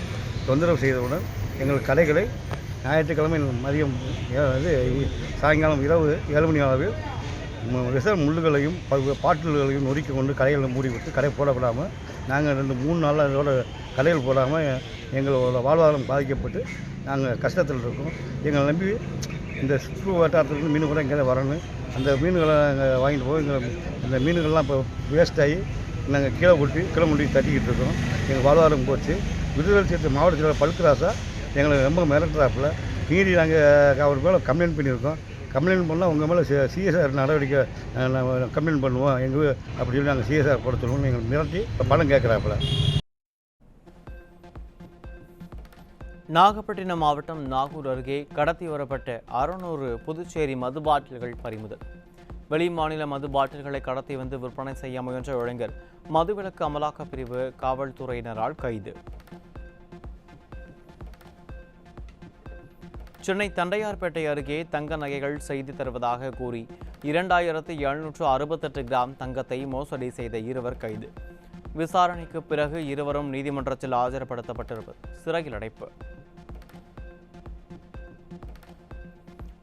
தொந்தரவு செய்தவுடன் எங்கள் கடைகளை ஞாயிற்றுக்கிழமை மதியம் சாயங்காலம் இரவு 7 மணி அளவில் விசல் முள்ளுகளையும் பாட்டில்களையும் நொறுக்கி கொண்டு கடைகளில் மூடிவிட்டு கடை போடப்படாமல் நாங்கள் 2-3 நாளில் அதோட கடைகள் போடாமல் எங்களோட வாழ்வாதாரம் பாதிக்கப்பட்டு நாங்கள் கஷ்டத்தில் இருக்கோம். எங்களை நம்பி இந்த சுற்று வட்டாரத்துக்கு மீன் கூட இங்கே வரணும். அந்த மீன்களை நாங்கள் வாங்கிட்டு போய் இந்த மீன்கள்லாம் இப்போ வேஸ்ட் ஆகி நாங்கள் கீழே கொட்டி கீழே முடி தட்டிக்கிட்டு இருக்கோம். எங்கள் வாழ்வாதாரம் போச்சு. விடுதலை சிறுத்தை மாவட்ட செயலாளர் பல்க் ராசா எங்களை ரொம்ப மிரட்டுறாப்புல. மீறி நாங்கள் அவர் மேலே கம்ப்ளைண்ட் பண்ணியிருக்கோம். கம்ப்ளைண்ட் பண்ணால் உங்கள் மேலே சிஎஸ்ஆர் நடவடிக்கை கம்ப்ளைண்ட் பண்ணுவோம் எங்கள் அப்படி சொல்லி நாங்கள் சிஎஸ்ஆர் போட சொல்லுவோம். எங்களுக்கு மிரட்டி பணம் கேட்குறாப்புல. நாகப்பட்டினம் மாவட்டம் நாகூர் அருகே கடத்தி வரப்பட்ட 600 புதுச்சேரி மது பாட்டில்கள் பறிமுதல். வெளிமாநில மது பாட்டில்களை கடத்தி வந்து விற்பனை செய்ய முயன்ற இளைஞர் மதுவிலக்கு அமலாக்கப் பிரிவு காவல்துறையினரால் கைது. சென்னை தண்டையார்பேட்டை அருகே தங்க நகைகள் செய்து தருவதாக கூறி 2768 கிராம் தங்கத்தை மோசடி செய்த 2 கைது. விசாரணைக்கு பிறகு இருவரும் நீதிமன்றத்தில் ஆஜர்படுத்தப்பட்டிருப்பது சிறையில் அடைப்பு.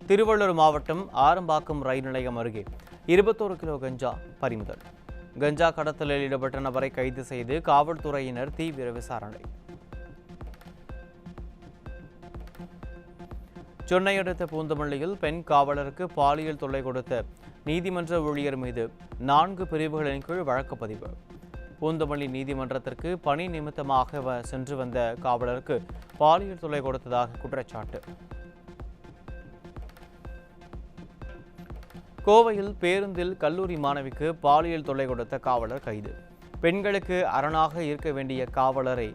திருவள்ளூர் மாவட்டம் ஆரம்பாக்கம் ரயில் நிலையம் அருகே 21 கிலோ கஞ்சா பறிமுதல். கஞ்சா கடத்தலில் ஈடுபட்ட நபரை கைது செய்து காவல்துறையினர் தீவிர விசாரணை. சென்னை அடுத்த பூந்தமல்லியில் பெண் காவலருக்கு பாலியல் தொல்லை கொடுத்த நீதிமன்ற ஊழியர் மீது 4 பிரிவுகளின் கீழ் வழக்கு பதிவு. பூந்தமல்லி நீதிமன்றத்திற்கு பணி நிமித்தமாக சென்று வந்த காவலருக்கு பாலியல் தொல்லை கொடுத்ததாக குற்றச்சாட்டு. கோவையில் பேருந்தில் கல்லூரி மாணவிக்கு பாலியல் தொல்லை கொடுத்த காவலர் கைது. பெண்களுக்கு அரணாக இருக்க வேண்டிய காவலரை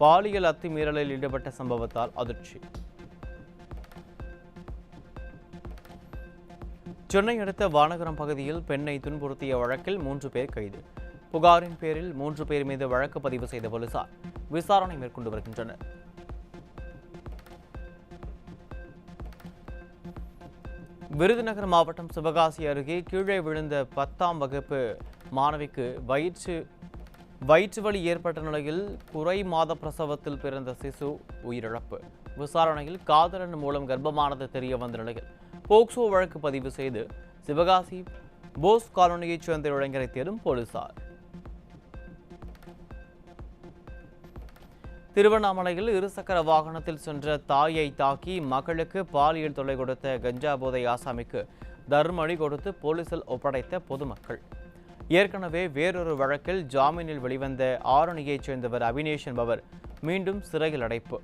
பாலியல் அத்துமீறலில் ஈடுபட்ட சம்பவத்தால் அதிர்ச்சி. சென்னை அடுத்த வானகரம் பகுதியில் பெண்ணை துன்புறுத்திய வழக்கில் 3 பேர் கைது. புகாரின் பேரில் 3 பேர் மீது வழக்கு பதிவு செய்த போலீசார் விசாரணை மேற்கொண்டு வருகின்றனர். விருதுநகர் மாவட்டம் சிவகாசி அருகே கீழே விழுந்த 10ஆம் வகுப்பு மாணவிக்கு வயிற்று வலி ஏற்பட்ட நிலையில் குறை மாத பிரசவத்தில் பிறந்த சிசு உயிரிழப்பு. விசாரணையில் காதலன் மூலம் கர்ப்பமானது தெரிய வந்த நிலையில் போக்சோ வழக்கு பதிவு செய்து சிவகாசி போஸ் காலனியைச் சேர்ந்த இளைஞரை தேடும் போலீசார். திருவண்ணாமலையில் இருசக்கர வாகனத்தில் சென்ற தாயை தாக்கி மகளுக்கு பாலியல் தொல்லை கொடுத்த கஞ்சா போதை ஆசாமிக்கு தர்மஅடி கொடுத்து போலீசில் ஒப்படைத்த பொதுமக்கள். ஏற்கனவே வேறொரு வழக்கில் ஜாமீனில் வெளிவந்த ஆரணியைச் சேர்ந்தவர் அபினேஷ் என்பவர் மீண்டும் சிறையில் அடைப்பு.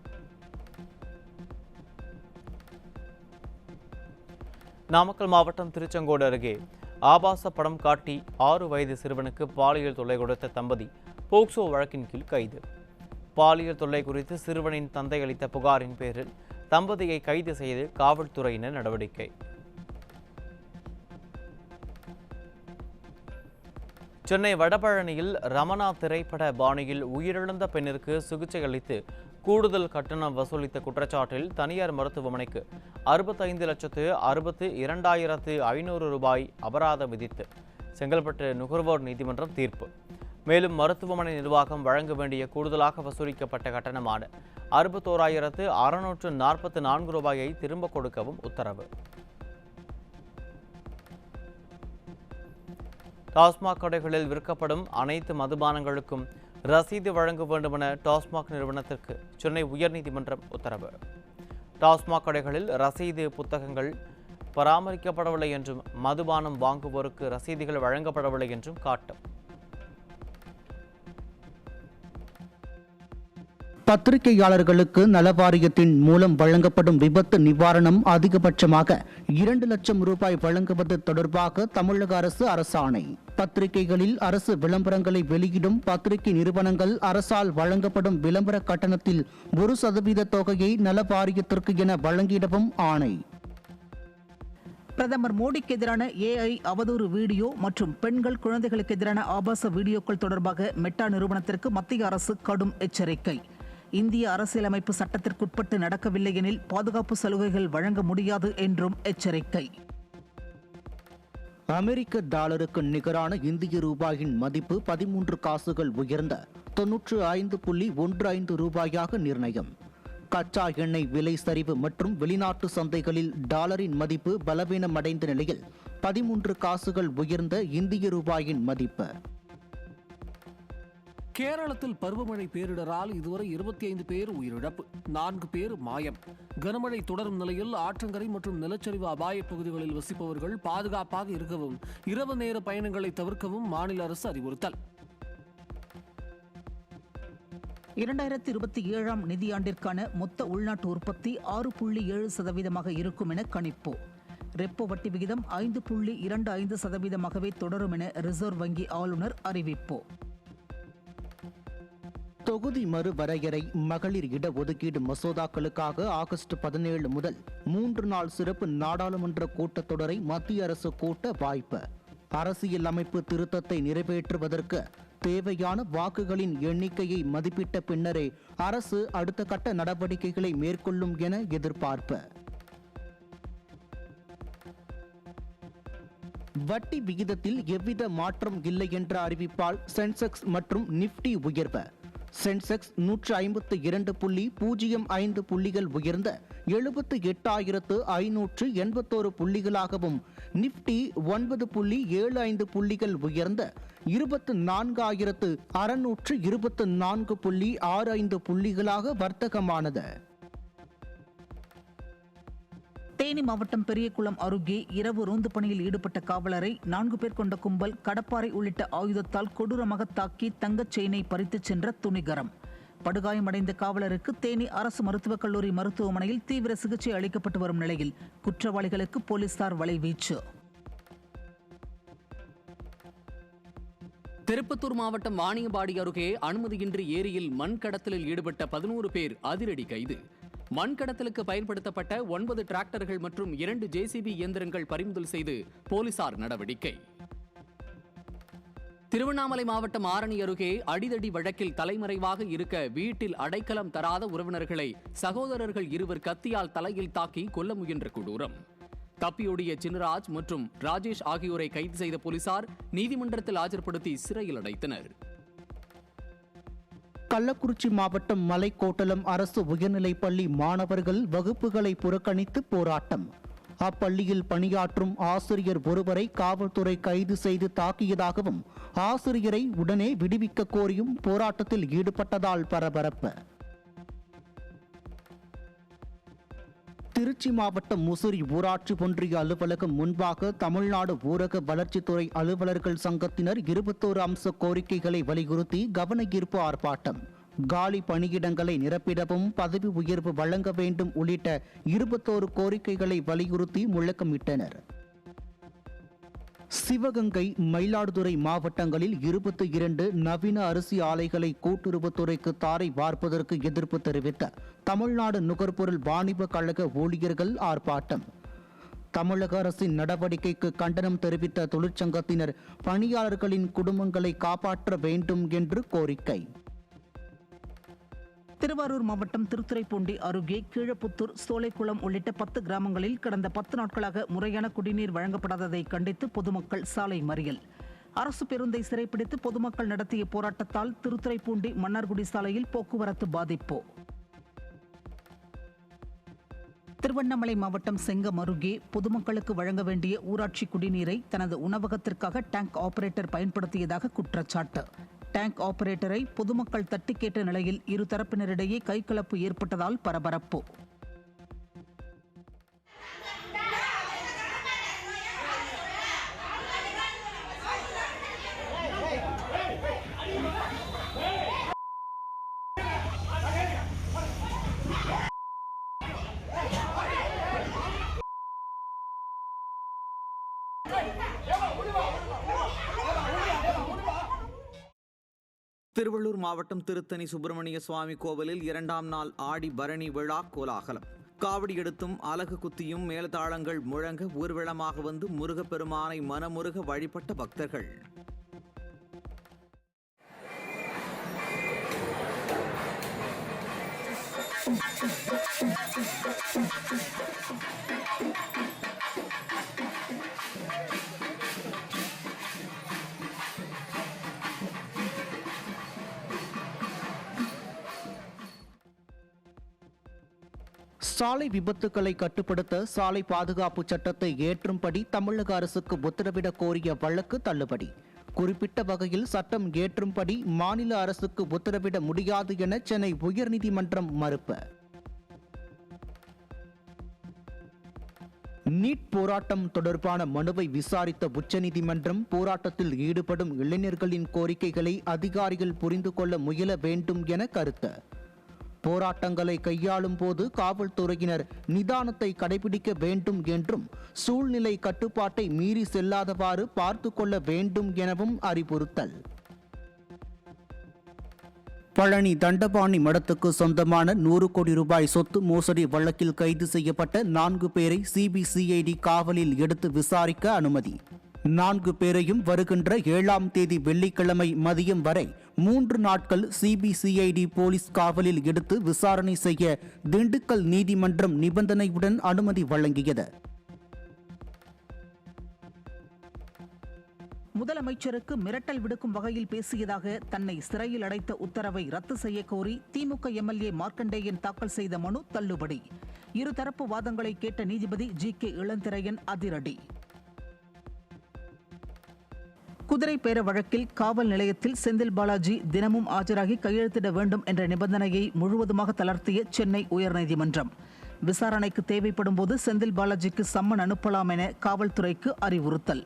நாமக்கல் மாவட்டம் திருச்செங்கோடு அருகே ஆபாச படம் காட்டி 6 வயது சிறுவனுக்கு பாலியல் தொல்லை கொடுத்த தம்பதி போக்சோ வழக்கின் கீழ் கைது. பாலியல் தொல்லை குறித்து சிறுவனின் தந்தை அளித்த புகாரின் பேரில் தம்பதியை கைது செய்து காவல்துறையினர் நடவடிக்கை. சென்னை வடபழனியில் ரமணா திரைப்பட பாணியில் உயிரிழந்த பெண்ணிற்கு சிகிச்சை அளித்து கூடுதல் கட்டணம் வசூலித்த குற்றச்சாட்டில் தனியார் மருத்துவமனைக்கு 65,62,500 ரூபாய் அபராதம் விதித்து செங்கல்பட்டு நுகர்வோர் நீதிமன்றம் தீர்ப்பு. மேலும் மருத்துவமனை நிர்வாகம் வழங்க வேண்டிய கூடுதலாக வசூலிக்கப்பட்ட கட்டணமான 61,644 ரூபாயை திரும்ப கொடுக்கவும் உத்தரவு. டாஸ்மாக் கடைகளில் விற்கப்படும் அனைத்து மதுபானங்களுக்கும் ரசீது வழங்க வேண்டுமென டாஸ்மாக் நிறுவனத்திற்கு சென்னை உயர்நீதிமன்றம் உத்தரவு. டாஸ்மாக் கடைகளில் ரசீது புத்தகங்கள் பராமரிக்கப்படவில்லை என்றும் மதுபானம் வாங்குவோருக்கு ரசீதுகள் வழங்கப்படவில்லை என்றும் காட்டும். பத்திரிகையாளர்களுக்கு நலவாரியத்தின் மூலம் வழங்கப்படும் விபத்து நிவாரணம் அதிகபட்சமாக 2 லட்சம் ரூபாய் வழங்குவது தொடர்பாக தமிழக அரசு அரசாணை. பத்திரிகைகளில் அரசு விளம்பரங்களை வெளியிடும் பத்திரிகை நிறுவனங்கள் அரசால் வழங்கப்படும் விளம்பர கட்டணத்தில் 1% தொகையை நலவாரியத்திற்கு என வழங்கிடவும் ஆணை. பிரதமர் மோடிக்கு எதிரான AI அவதூறு வீடியோ மற்றும் பெண்கள் குழந்தைகளுக்கு எதிரான ஆபாச வீடியோக்கள் தொடர்பாக மெட்டா நிறுவனத்திற்கு மத்திய அரசு கடும் எச்சரிக்கை. இந்திய அரசியலமைப்பு சட்டத்திற்குட்பட்டு நடக்கவில்லை எனில் பாதுகாப்பு சலுகைகள் வழங்க முடியாது என்றும் எச்சரிக்கை. அமெரிக்க டாலருக்கு நிகரான இந்திய ரூபாயின் மதிப்பு 13 காசுகள் உயர்ந்த 95.15 ரூபாயாக நிர்ணயம். கச்சா எண்ணெய் விலை சரிவு மற்றும் வெளிநாட்டு சந்தைகளில் டாலரின் மதிப்பு பலவீனமடைந்த நிலையில் 13 காசுகள் உயர்ந்த இந்திய ரூபாயின் மதிப்பு. கேரளத்தில் பருவமழை பேரிடரால் இதுவரை 25 பேர் உயிரிழப்பு, 4 பேர் மாயம். கனமழை தொடரும் நிலையில் ஆற்றங்கரை மற்றும் நிலச்சரிவு அபாய பகுதிகளில் வசிப்பவர்கள் பாதுகாப்பாக இருக்கவும் இரவு நேர பயணங்களை தவிர்க்கவும் மாநில அரசு அறிவுறுத்தல். 2027ஆம் நிதியாண்டிற்கான மொத்த உள்நாட்டு உற்பத்தி 6.7% இருக்கும் என கணிப்பு. ரெப்போ வட்டி விகிதம் 5.25%ஆகவே தொடரும் என ரிசர்வ் வங்கி ஆளுநர் அறிவிப்பு. தொகுதி மறுவரையறை மகளிர் இடஒதுக்கீடு மசோதாக்களுக்காக ஆகஸ்ட் 17 முதல் 3 நாள் சிறப்பு நாடாளுமன்ற கூட்டத்தொடரை மத்திய அரசு கூட்ட வாய்ப்பு. அரசியல் அமைப்பு திருத்தத்தை நிறைவேற்றுவதற்கு தேவையான வாக்குகளின் எண்ணிக்கையை மதிப்பிட்ட பின்னரே அரசு அடுத்த கட்ட நடவடிக்கைகளை மேற்கொள்ளும் என எதிர்பார்ப்பு. வட்டி விகிதத்தில் எவ்வித மாற்றம் இல்லை என்ற அறிவிப்பால் சென்செக்ஸ் மற்றும் நிப்டி உயர்வு. சென்செக்ஸ் 152.05 புள்ளிகள் உயர்ந்த 78,581 புள்ளிகளாகவும் நிப்டி 9.75 புள்ளிகள் உயர்ந்த 24,624.65 புள்ளிகளாக வர்த்தகமானது. தேனி மாவட்டம் பெரியகுளம் அருகே இரவு ரோந்து பணியில் ஈடுபட்ட காவலரை 4 பேர் கொண்ட கும்பல் கடப்பாரை உள்ளிட்ட ஆயுதத்தால் கொடூரமாக தாக்கி தங்கச் செயினை பறித்துச் சென்ற துணிகரம். படுகாயமடைந்த காவலருக்கு தேனி அரசு மருத்துவக் கல்லூரி மருத்துவமனையில் தீவிர சிகிச்சை அளிக்கப்பட்டு வரும் நிலையில் குற்றவாளிகளுக்கு போலீசார் வலைவீச்சு. திருப்பத்தூர் மாவட்டம் வாணியம்பாடி அருகே அனுமதியின்றி ஏரியில் மண் கடத்தலில் ஈடுபட்ட 11 பேர் அதிரடி கைது. மண் கடத்தலுக்கு பயன்படுத்தப்பட்ட 9 டிராக்டர்கள் மற்றும் 2 JCB இயந்திரங்கள் பறிமுதல் செய்து போலீசார் நடவடிக்கை. திருவண்ணாமலை மாவட்டம் ஆரணி அருகே அடிதடி வழக்கில் தலைமறைவாக இருக்க வீட்டில் அடைக்கலம் தராத உறவினர்களை சகோதரர்கள் 2 கத்தியால் தலையில் தாக்கி கொல்ல முயன்ற கொடூரம். தப்பியோடிய சின்னராஜ் மற்றும் ராஜேஷ் ஆகியோரை கைது செய்த போலீசார் நீதிமன்றத்தில் ஆஜர்படுத்தி சிறையில் அடைத்தனர். கள்ளக்குறிச்சி மாவட்டம் மலைக்கோட்டலம் அரசு உயர்நிலைப்பள்ளி மாணவர்கள் வகுப்புகளை புறக்கணித்து போராட்டம். அப்பள்ளியில் பணியாற்றும் ஆசிரியர் ஒருவரை காவல்துறை கைது செய்து தாக்கியதாகவும் ஆசிரியரை உடனே விடுவிக்க கோரியும் போராட்டத்தில் ஈடுபட்டதால் பரபரப்பு. திருச்சி மாவட்டம் முசிறி ஊராட்சி ஒன்றிய அலுவலகம் முன்பாக தமிழ்நாடு ஊரக வளர்ச்சித்துறை அலுவலர்கள் சங்கத்தினர் 21 அம்ச கோரிக்கைகளை வலியுறுத்தி கவன ஈர்ப்பு ஆர்ப்பாட்டம். காலி பணியிடங்களை நிரப்பிடவும் பதவி உயர்வு வழங்க வேண்டும் உள்ளிட்ட 21 கோரிக்கைகளை வலியுறுத்தி முழக்கமிட்டனர். சிவகங்கை, மயிலாடுதுறை மாவட்டங்களில் 22 நவீன அரிசி ஆலைகளை கூட்டுறவுத்துறைக்கு தாரை வார்ப்பதற்கு எதிர்ப்பு தெரிவித்த தமிழ்நாடு நுகர்பொருள் வாணிப கழக ஊழியர்கள் ஆர்ப்பாட்டம். தமிழக அரசின் நடவடிக்கைக்கு கண்டனம் தெரிவித்த தொழிற்சங்கத்தினர் பணியாளர்களின் குடும்பங்களை காப்பாற்ற வேண்டும் என்று கோரிக்கை. திருவாரூர் மாவட்டம் திருத்துறைப்பூண்டி அருகே கீழப்புத்தூர், சோலைக்குளம் உள்ளிட்ட 10 கிராமங்களில் கடந்த 10 நாட்களாக முறையான குடிநீர் வழங்கப்படாததை கண்டித்து பொதுமக்கள் சாலை மறியல். அரசு பேருந்தை சிறைப்பிடித்து பொதுமக்கள் நடத்திய போராட்டத்தால் திருத்துறைப்பூண்டி மன்னார்குடி சாலையில் போக்குவரத்து பாதிப்பு. திருவண்ணாமலை மாவட்டம் செங்கம் அருகே பொதுமக்களுக்கு வழங்க வேண்டிய ஊராட்சி குடிநீரை தனது உணவகத்திற்காக டேங்க் ஆபரேட்டர் பயன்படுத்தியதாக குற்றச்சாட்டு. டேங்க் ஆபரேட்டரை பொதுமக்கள் தட்டி கேட்ட நிலையில் இருதரப்பினரிடையே கைகலப்பு ஏற்பட்டதால் பரபரப்பு. திருவள்ளூர் மாவட்டம் திருத்தணி சுப்பிரமணிய சுவாமி கோவிலில் 2ஆம் நாள் ஆடி பரணி விழா கோலாகலம். காவடி எடுத்தும் அலகு குத்தியும் மேலதாளங்கள் முழங்க ஊர்வலமாக வந்து முருகப்பெருமானை மனமுருக வழிபட்ட பக்தர்கள். சாலை விபத்துக்களை கட்டுப்படுத்த சாலை பாதுகாப்பு சட்டத்தை ஏற்றும்படி தமிழக அரசுக்கு உத்தரவிடக் கோரிய வழக்கு தள்ளுபடி. குறிப்பிட்ட வகையில் சட்டம் ஏற்றும்படி மாநில அரசுக்கு உத்தரவிட முடியாது என சென்னை உயர்நீதிமன்றம் மறுப்பு. நீட் போராட்டம் தொடர்பான மனுவை விசாரித்த உச்சநீதிமன்றம் போராட்டத்தில் ஈடுபடும் இளைஞர்களின் கோரிக்கைகளை அதிகாரிகள் புரிந்து கொள்ள முயல வேண்டும் என கருத்து. போராட்டங்களை கையாளும் போது காவல்துறையினர் நிதானத்தை கடைபிடிக்க வேண்டும் என்றும் சூழ்நிலை கட்டுப்பாட்டை மீறி செல்லாதவாறு பார்த்து கொள்ள வேண்டும் எனவும் அறிவுறுத்தல். பழனி தண்டபாணி மடத்துக்கு சொந்தமான 100 கோடி ரூபாய் சொத்து மோசடி வழக்கில் கைது செய்யப்பட்ட 4 பேரை சிபிசிஐடி காவலில் எடுத்து விசாரிக்க அனுமதி. 4 பேரையும் வருகின்ற 7ஆம் தேதி வெள்ளிக்கிழமை மதியம் வரை 3 நாட்கள் சிபிசிஐடி போலீஸ் காவலில் எடுத்து விசாரணை செய்ய திண்டுக்கல் நீதிமன்றம் நிபந்தனையுடன் அனுமதி வழங்கியது. முதலமைச்சருக்கு மிரட்டல் விடுக்கும் வகையில் பேசியதாக தன்னை சிறையில் அடைத்த உத்தரவை ரத்து செய்ய கோரி திமுக எம்எல்ஏ மார்க்கண்டேயன் தாக்கல் செய்த மனு தள்ளுபடி. இருதரப்பு வாதங்களை கேட்ட நீதிபதி ஜி.கே. இளந்திரையன் அதிரடி. குதிரை பேர வழக்கில் காவல் நிலையத்தில் செந்தில் பாலாஜி தினமும் ஆஜராகி கையெழுத்திட வேண்டும் என்ற நிபந்தனையை முழுவதுமாக தளர்த்திய சென்னை உயர்நீதிமன்றம். விசாரணைக்கு தேவைப்படும் போது செந்தில் பாலாஜிக்கு சம்மன் அனுப்பலாம் என காவல்துறைக்கு அறிவுறுத்தல்.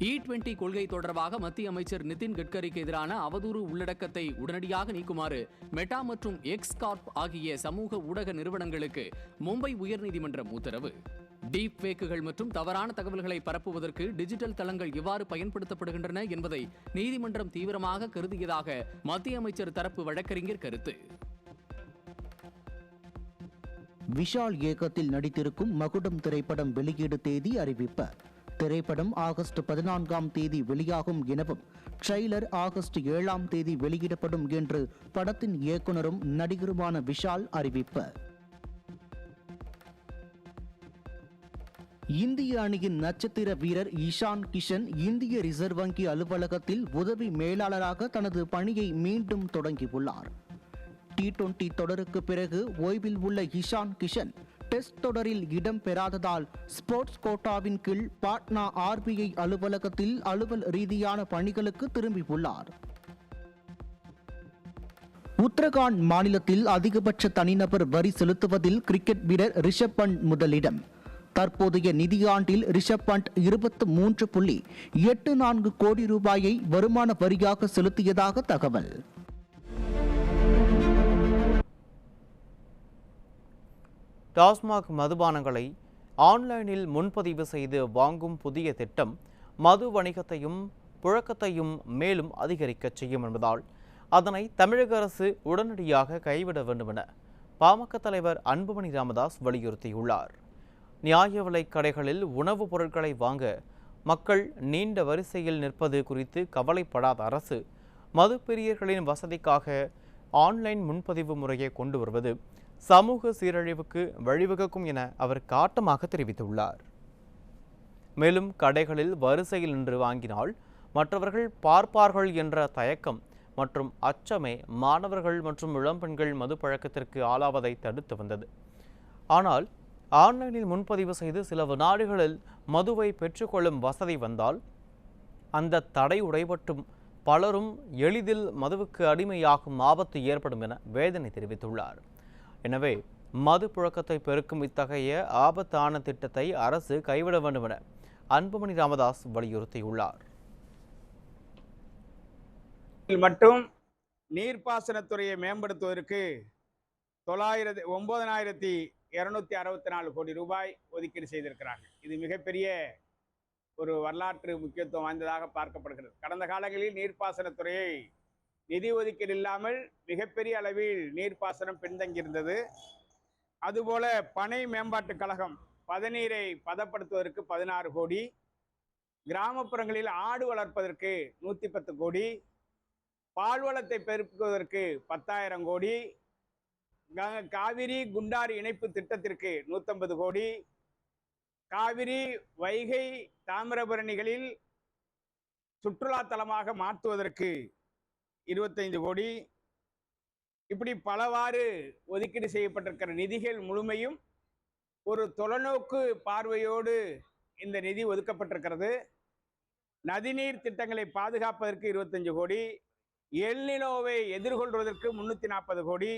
E20 கொள்கை தொடர்பாக மத்திய அமைச்சர் நிதின் கட்கரிக்கு எதிரான அவதூறு உள்ளடக்கத்தை உடனடியாக நீக்குமாறு மெட்டா மற்றும் எக்ஸ் கார்ப் ஆகிய சமூக ஊடக நிறுவனங்களுக்கு மும்பை உயர்நீதிமன்றம் உத்தரவு. டீப் ஃபேக்குகள் மற்றும் தவறான தகவல்களை பரப்புவதற்கு டிஜிட்டல் தளங்கள் எவ்வாறு பயன்படுத்தப்படுகின்றன என்பதை நீதிமன்றம் தீவிரமாக கருதியதாக மத்திய அமைச்சர் தரப்பு வழக்கறிஞர் கருத்து. விஷால் இயக்கத்தில் நடித்திருக்கும் மகுடம் திரைப்படம் வெளியீடு தேதி அறிவிப்பு. திரைப்படம் ஆகஸ்ட் 14ஆம் தேதி வெளியாகும் எனவும் ட்ரெய்லர் ஆகஸ்ட் 7ஆம் தேதி வெளியிடப்படும் என்று படத்தின் இயக்குனரும் நடிகருமான விஷால் அறிவிப்பு. இந்திய அணியின் நட்சத்திர வீரர் இஷான் கிஷன் இந்திய ரிசர்வ் வங்கி அலுவலகத்தில் உதவி மேலாளராக தனது பணியை மீண்டும் தொடங்கியுள்ளார். T20 தொடருக்கு பிறகு ஓய்வில் உள்ள இஷான் கிஷன் டெஸ்ட் தொடரில் இடம் பெறாததால் ஸ்போர்ட்ஸ் கோட்டாவின் கீழ் பாட்னா RBI அலுவலகத்தில் அலுவல் ரீதியான பணிகளுக்கு திரும்பியுள்ளார். உத்தரகாண்ட் மாநிலத்தில் அதிகபட்ச தனிநபர் வரி செலுத்துவதில் கிரிக்கெட் வீரர் ரிஷப் பண்ட் முதலிடம். தற்போதைய நிதியாண்டில் ரிஷப் பண்ட் 23.84 கோடி ரூபாயை வருமான வரியாக செலுத்தியதாக தகவல். டாஸ்மாக் மதுபானங்களை ஆன்லைனில் முன்பதிவு செய்து வாங்கும் புதிய திட்டம் மது வணிகத்தையும் புழக்கத்தையும் மேலும் அதிகரிக்க செய்யும் என்பதால் அதனை தமிழக அரசு உடனடியாக கைவிட வேண்டும் என பாமக தலைவர் அன்புமணி ராமதாஸ் வலியுறுத்தியுள்ளார். நியாய விலைக் கடைகளில் உணவுப் பொருட்களை வாங்க மக்கள் நீண்ட வரிசையில் நிற்பது குறித்து கவலைப்படாத அரசு மது பிரியர்களின் வசதிக்காக ஆன்லைன் முன்பதிவு முறையை கொண்டு வருவது சமூக சீரழிவுக்கு வழிவகுக்கும் என அவர் காட்டமாக தெரிவித்துள்ளார். மேலும் கடைகளில் வரிசையில் நின்று வாங்கினால் மற்றவர்கள் பார்ப்பார்கள் என்ற தயக்கம் மற்றும் அச்சமே மாணவர்கள் மற்றும் இளம்பெண்கள் மது பழக்கத்திற்கு ஆளாவதை தடுத்து வந்தது. ஆனால் ஆன்லைனில் முன்பதிவு செய்து சில வினாடிகளில் மதுவை பெற்றுக்கொள்ளும் வசதி வந்தால் அந்த தடை உடைபட்டும் பலரும் எளிதில் மதுவுக்கு அடிமையாகும் ஆபத்து ஏற்படும் என வேதனை தெரிவித்துள்ளார். எனவே மது புழக்கத்தை பெருக்கும் இத்தகைய ஆபத்தான திட்டத்தை அரசு கைவிட வேண்டும் என அன்புமணி ராமதாஸ் வலியுறுத்தியுள்ளார். மற்றும் நீர்ப்பாசனத்துறையை மேம்படுத்துவதற்கு 9,264 கோடி ரூபாய் ஒதுக்கீடு செய்திருக்கிறாங்க. இது மிகப்பெரிய ஒரு வரலாற்று முக்கியத்துவம் வாய்ந்ததாக பார்க்கப்படுகிறது. கடந்த காலங்களில் நீர்ப்பாசனத்துறையை நிதி ஒதுக்கீடு இல்லாமல் மிகப்பெரிய அளவில் நீர்ப்பாசனம் பின்தங்கியிருந்தது. அதுபோல பனை மேம்பாட்டுக் கழகம் பதநீரை பதப்படுத்துவதற்கு 16 கோடி, கிராமப்புறங்களில் ஆடு வளர்ப்பதற்கு 110 கோடி, பால்வளத்தை பெருக்குவதற்கு 10,000 கோடி, காவிரி குண்டாறு இணைப்பு திட்டத்திற்கு 150 கோடி, காவிரி வைகை தாமிரபரணிகளில் சுற்றுலா தலமாக மாற்றுவதற்கு 25 கோடி, இப்படி பலவாறு ஒதுக்கீடு செய்யப்பட்டிருக்கிற நிதிகள் முழுமையும் ஒரு தொலைநோக்கு பார்வையோடு இந்த நிதி ஒதுக்கப்பட்டிருக்கிறது. நதிநீர் திட்டங்களை பாதுகாப்பதற்கு 25 கோடி, எல்நினோவை எதிர்கொள்வதற்கு 340 கோடி,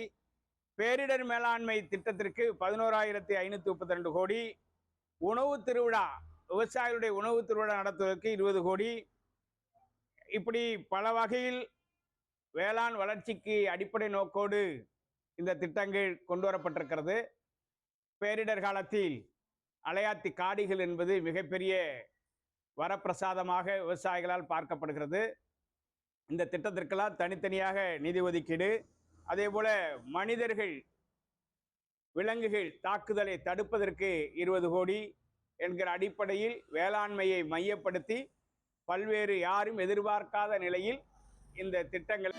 பேரிடர் மேலாண்மை திட்டத்திற்கு 11,532 கோடி, உணவு திருவிழா விவசாயிகளுடைய உணவு திருவிழா நடத்துவதற்கு 20 கோடி, இப்படி பல வகையில் வேளாண் வளர்ச்சிக்கு அடிப்படை நோக்கோடு இந்த திட்டங்கள் கொண்டு வரப்பட்டிருக்கிறது. பேரிடர் காலத்தில் அலையாத்தி காடிகள் என்பது மிகப்பெரிய வரப்பிரசாதமாக விவசாயிகளால் பார்க்கப்படுகிறது. இந்த திட்டத்திற்கெல்லாம் தனித்தனியாக நிதி ஒதுக்கீடு, அதே போல மனிதர்கள் விலங்குகள் தாக்குதலை தடுப்பதற்கு 20 கோடி என்கிற அடிப்படையில் வேளாண்மையை மையப்படுத்தி பல்வேறு யாரும் எதிர்பார்க்காத நிலையில் இந்த திட்டங்கள்